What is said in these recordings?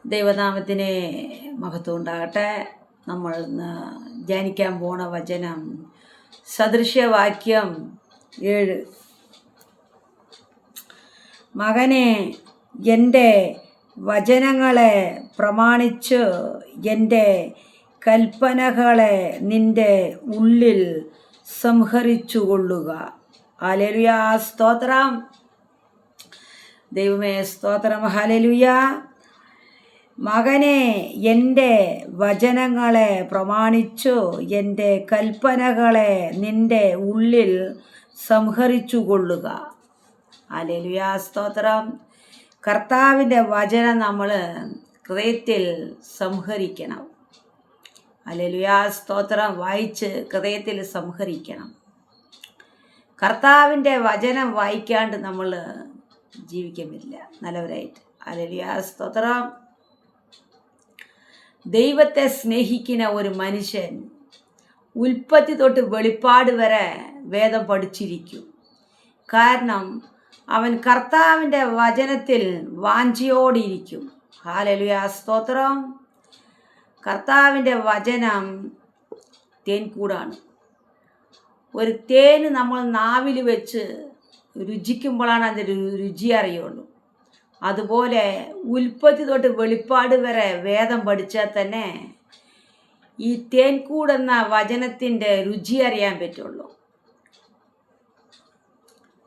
ദൈവനാമത്തിന് മഹത്വം ഉണ്ടാകട്ടെ. നമ്മൾ ഇന്ന് ധ്യാനിക്കാൻ പോണ വചനം സദൃശ്യവാക്യം 7. മകനെ, എൻ്റെ വചനങ്ങളെ പ്രമാണിച്ച് എൻ്റെ കൽപ്പനകളെ നിൻ്റെ ഉള്ളിൽ സംഹരിച്ചു കൊള്ളുക. ഹല്ലേലൂയ, സ്തോത്രം. ദൈവമേ സ്തോത്രം, ഹല്ലേലൂയ. മകനെ, എൻ്റെ വചനങ്ങളെ പ്രമാണിച്ചു എൻ്റെ കൽപ്പനകളെ നിൻ്റെ ഉള്ളിൽ സംഹരിച്ചു കൊള്ളുക. ഹല്ലേലൂയ, സ്തോത്രം. കർത്താവിൻ്റെ വചനം നമ്മൾ ഹൃദയത്തിൽ സംഹരിക്കണം. ഹല്ലേലൂയ, സ്തോത്രം. വായിച്ച് ഹൃദയത്തിൽ സംഹരിക്കണം. കർത്താവിൻ്റെ വചനം വായിക്കാണ്ട് നമ്മൾ ജീവിക്കാൻ പറ്റില്ല നല്ലവരായിട്ട്. ഹല്ലേലൂയ, സ്തോത്രം. ദൈവത്തെ സ്നേഹിക്കുന്ന ഒരു മനുഷ്യൻ ഉൽപ്പത്തി തൊട്ട് വെളിപ്പാട് വരെ വേദം പഠിച്ചിരിക്കും. കാരണം അവൻ കർത്താവിൻ്റെ വചനത്തിൽ വാഞ്ചയോടിരിക്കും. ഹല്ലേലൂയ, സ്തോത്രം. കർത്താവിൻ്റെ വചനം തേൻകൂടാണ്. ഒരു തേന് നമ്മൾ നാവിൽ വെച്ച് രുചിക്കുമ്പോഴാണ് അതിൻ്റെ രുചി അറിയുള്ളൂ. അതുപോലെ ഉൽപ്പത്തി തൊട്ട് വെളിപ്പാട് വരെ വേദം പഠിച്ചാൽ തന്നെ ഈ തേൻകൂടെന്ന വചനത്തിൻ്റെ രുചി അറിയാൻ പറ്റുള്ളൂ.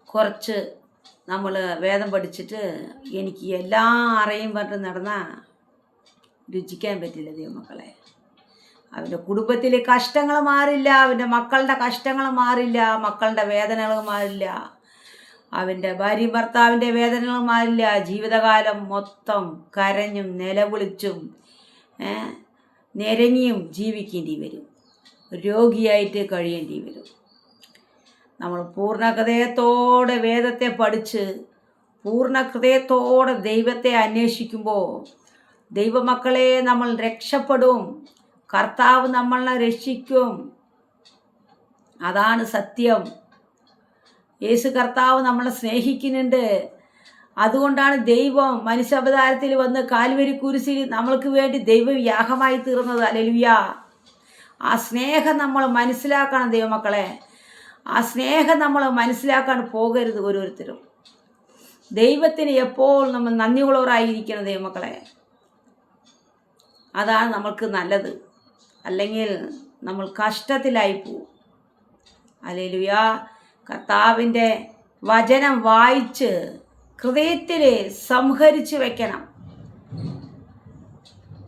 കുറച്ച് നമ്മൾ വേദം പഠിച്ചിട്ട് എനിക്ക് എല്ലാം അറിയും പറഞ്ഞിട്ട് നടന്നാൽ രുചിക്കാൻ പറ്റില്ല ദൈവമക്കളെ. അവൻ്റെ കുടുംബത്തിലെ കഷ്ടങ്ങൾ മാറില്ല, അവൻ്റെ മക്കളുടെ കഷ്ടങ്ങൾ മാറില്ല, മക്കളുടെ വേദനകൾ മാറില്ല, അവൻ്റെ ഭാര്യ ഭർത്താവിൻ്റെ വേദനകൾ മാറില്ല. ജീവിതകാലം മൊത്തം കരഞ്ഞും നിലവിളിച്ചും നിരങ്ങിയും ജീവിക്കേണ്ടി വരും. രോഗിയായിട്ട് കഴിയേണ്ടി വരും. നമ്മൾ പൂർണ്ണ ഹൃദയത്തോടെ വേദത്തെ പഠിച്ച് പൂർണ്ണ ഹൃദയത്തോടെ ദൈവത്തെ അന്വേഷിക്കുമ്പോൾ ദൈവമക്കളെ നമ്മൾ രക്ഷപ്പെടും. കർത്താവ് നമ്മളെ രക്ഷിക്കും. അതാണ് സത്യം. യേശു കർത്താവ് നമ്മളെ സ്നേഹിക്കുന്നുണ്ട്. അതുകൊണ്ടാണ് ദൈവം മനുഷ്യാവതാരത്തിൽ വന്ന് കാൽവരി കുരിശിൽ നമ്മൾക്ക് വേണ്ടി ദൈവം യാഗമായി തീർന്നത്. ഹല്ലേലൂയ. ആ സ്നേഹം നമ്മൾ മനസ്സിലാക്കണം ദൈവമക്കളെ. ആ സ്നേഹം നമ്മൾ മനസ്സിലാക്കാൻ പോകരുത് ഓരോരുത്തരും. ദൈവത്തിന് എപ്പോൾ നമ്മൾ നന്ദിയുള്ളവരായിരിക്കണം ദൈവമക്കളെ. അതാണ് നമ്മൾക്ക് നല്ലത്. അല്ലെങ്കിൽ നമ്മൾ കഷ്ടത്തിലായി പോവും. ഹല്ലേലൂയ. കർത്താവിൻ്റെ വചനം വായിച്ച് ഹൃദയത്തിൽ സംഹരിച്ച് വെക്കണം.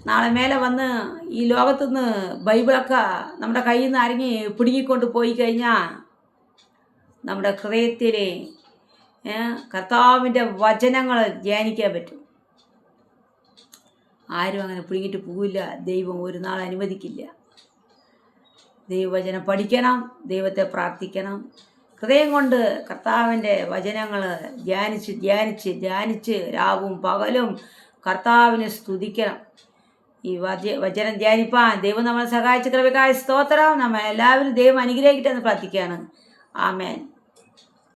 നാളെ മേലെ വന്ന് ഈ ലോകത്തുനിന്ന് ബൈബിളൊക്കെ നമ്മുടെ കയ്യിൽ നിന്ന് ആരെങ്ങി പിടുങ്ങിക്കൊണ്ട് പോയി കഴിഞ്ഞാൽ നമ്മുടെ ഹൃദയത്തിൽ കർത്താവിൻ്റെ വചനങ്ങൾ ധ്യാനിക്കാൻ പറ്റും. ആരും അങ്ങനെ പിടുങ്ങിയിട്ട് പോവില്ല. ദൈവം ഒരു നാൾ അനുവദിക്കില്ല. ദൈവവചനം പഠിക്കണം, ദൈവത്തെ പ്രാർത്ഥിക്കണം. ഹൃദയം കൊണ്ട് കർത്താവിൻ്റെ വചനങ്ങൾ ധ്യാനിച്ച് ധ്യാനിച്ച് ധ്യാനിച്ച് രാവും പകലും കർത്താവിനെ സ്തുതിക്കണം. ഈ വചനം ധ്യാനിപ്പാൻ ദൈവം നമ്മളെ സഹായിച്ച കൃപയ്ക്കായി സ്തോത്രം. നമ്മൾ എല്ലാവരും ദൈവം അനുഗ്രഹിക്കട്ടെ എന്ന് പ്രാർത്ഥിക്കുകയാണ്. ആമേൻ.